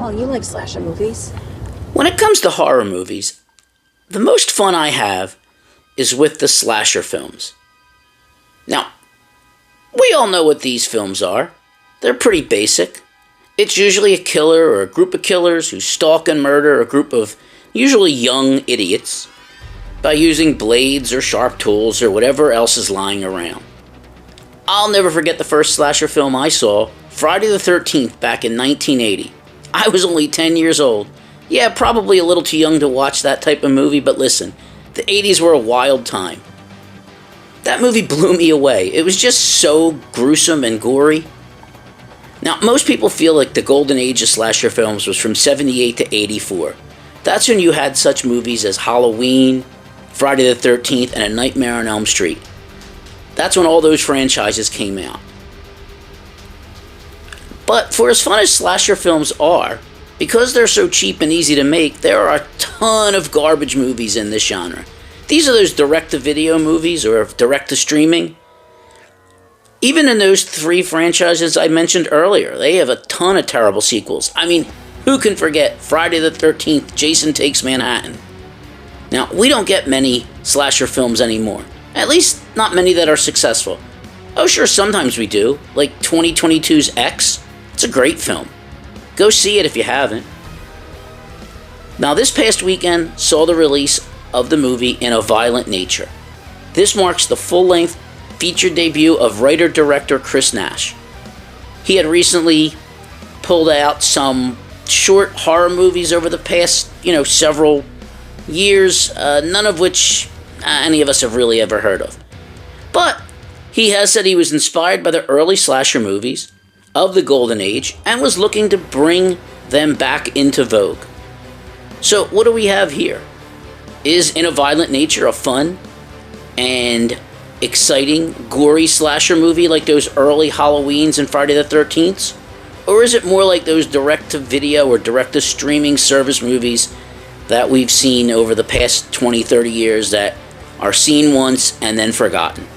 Oh, you like slasher movies? When it comes to horror movies, the most fun I have is with the slasher films. Now, we all know what these films are. They're pretty basic. It's usually a killer or a group of killers who stalk and murder a group of usually young idiots by using blades or sharp tools or whatever else is lying around. I'll never forget the first slasher film I saw, Friday the 13th, back in 1980. I was only 10 years old. Yeah, probably a little too young to watch that type of movie, but listen, the 80s were a wild time. That movie blew me away. It was just so gruesome and gory. Now, most people feel like the golden age of slasher films was from 78 to 84. That's when you had such movies as Halloween, Friday the 13th, and A Nightmare on Elm Street. That's when all those franchises came out. But for as fun as slasher films are, because they're so cheap and easy to make, there are a ton of garbage movies in this genre. These are those direct-to-video movies or direct-to-streaming. Even in those three franchises I mentioned earlier, they have a ton of terrible sequels. I mean, who can forget Friday the 13th, Jason Takes Manhattan? Now, we don't get many slasher films anymore. At least, not many that are successful. Oh, sure, sometimes we do, like 2022's X. It's a great film. Go see it if you haven't. Now, this past weekend saw the release of the movie In a Violent Nature. This marks the full-length feature debut of writer-director Chris Nash. He had recently pulled out some short horror movies over the past, several years, none of which any of us have really ever heard of. But he has said he was inspired by the early slasher movies of the Golden Age and was looking to bring them back into vogue. So what do we have here? Is In a Violent Nature a fun and exciting, gory slasher movie like those early Halloweens and Friday the 13th? Or is it more like those direct-to-video or direct-to-streaming service movies that we've seen over the past 20, 30 years that are seen once and then forgotten?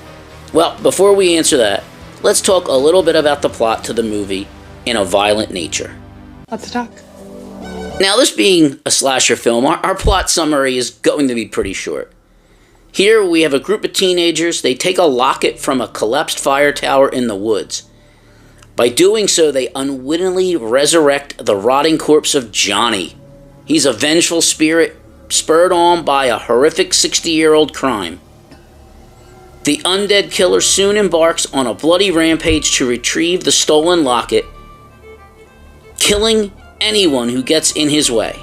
Well, before we answer that, let's talk a little bit about the plot to the movie In a Violent Nature. Let's talk. Now, this being a slasher film, our plot summary is going to be pretty short. Here we have a group of teenagers. They take a locket from a collapsed fire tower in the woods. By doing so, they unwittingly resurrect the rotting corpse of Johnny. He's a vengeful spirit spurred on by a horrific 60-year-old crime. The undead killer soon embarks on a bloody rampage to retrieve the stolen locket, killing anyone who gets in his way.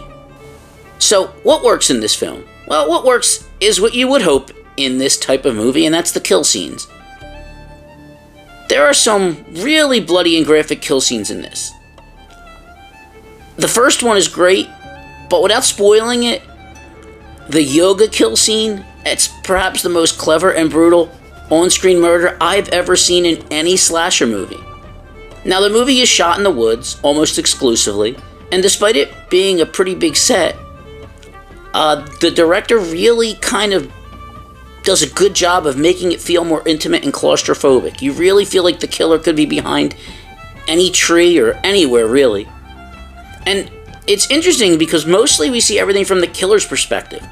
So, what works in this film? Well, what works is what you would hope in this type of movie, and that's the kill scenes. There are some really bloody and graphic kill scenes in this. The first one is great, but without spoiling it, the yoga kill scene, it's perhaps the most clever and brutal on-screen murder I've ever seen in any slasher movie. Now, the movie is shot in the woods, almost exclusively, and despite it being a pretty big set, the director really kind of does a good job of making it feel more intimate and claustrophobic. You really feel like the killer could be behind any tree or anywhere, really. And it's interesting because mostly we see everything from the killer's perspective,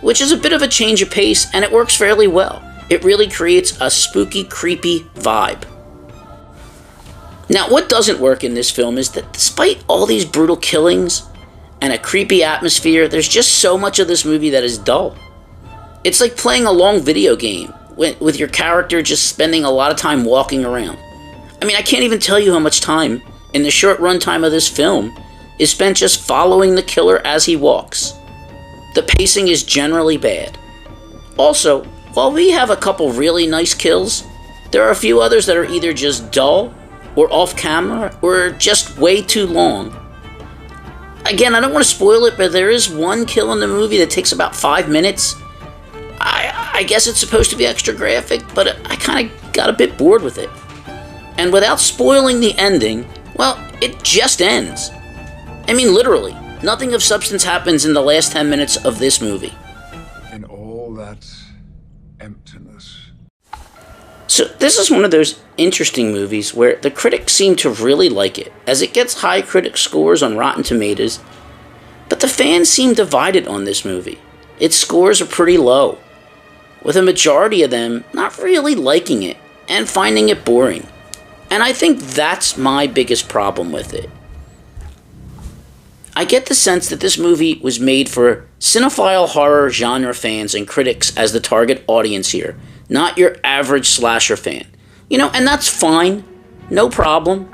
which is a bit of a change of pace, and it works fairly well. It really creates a spooky, creepy vibe. Now, what doesn't work in this film is that despite all these brutal killings and a creepy atmosphere, there's just so much of this movie that is dull. It's like playing a long video game with your character just spending a lot of time walking around. I mean, I can't even tell you how much time in the short runtime of this film is spent just following the killer as he walks. The pacing is generally bad. Also, while we have a couple really nice kills, there are a few others that are either just dull or off camera or just way too long. Again, I don't want to spoil it, but there is one kill in the movie that takes about 5 minutes. I guess it's supposed to be extra graphic, but I kind of got a bit bored with it. And without spoiling the ending, well, it just ends. I mean, literally, nothing of substance happens in the last 10 minutes of this movie. In all that emptiness. So this is one of those interesting movies where the critics seem to really like it, as it gets high critic scores on Rotten Tomatoes, but the fans seem divided on this movie. Its scores are pretty low, with a majority of them not really liking it and finding it boring. And I think that's my biggest problem with it. I get the sense that this movie was made for cinephile horror genre fans and critics as the target audience here, not your average slasher fan. And that's fine. No problem.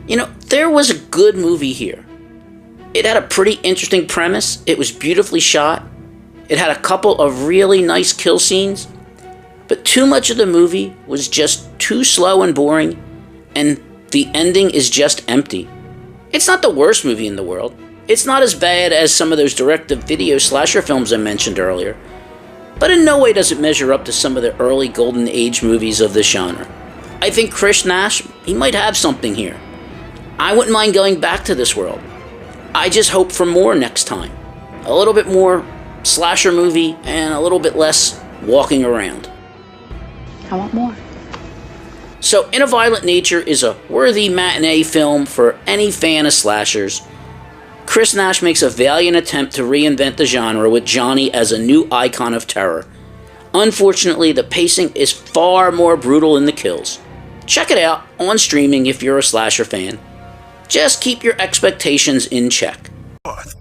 There was a good movie here. It had a pretty interesting premise. It was beautifully shot. It had a couple of really nice kill scenes. But too much of the movie was just too slow and boring, and the ending is just empty. It's not the worst movie in the world. It's not as bad as some of those direct-to-video slasher films I mentioned earlier. But in no way does it measure up to some of the early golden age movies of this genre. I think Chris Nash, he might have something here. I wouldn't mind going back to this world. I just hope for more next time. A little bit more slasher movie and a little bit less walking around. I want more. So, In a Violent Nature is a worthy matinee film for any fan of slashers. Chris Nash makes a valiant attempt to reinvent the genre with Johnny as a new icon of terror. Unfortunately, the pacing is far more brutal in the kills. Check it out on streaming if you're a slasher fan. Just keep your expectations in check.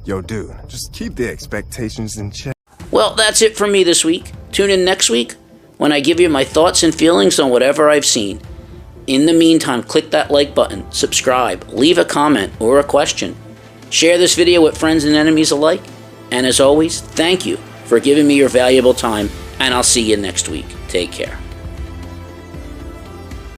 Yo, dude, just keep the expectations in check. Well, that's it for me this week. Tune in next week when I give you my thoughts and feelings on whatever I've seen. In the meantime, click that like button, subscribe, leave a comment or a question. Share this video with friends and enemies alike. And as always, thank you for giving me your valuable time, and I'll see you next week. Take care.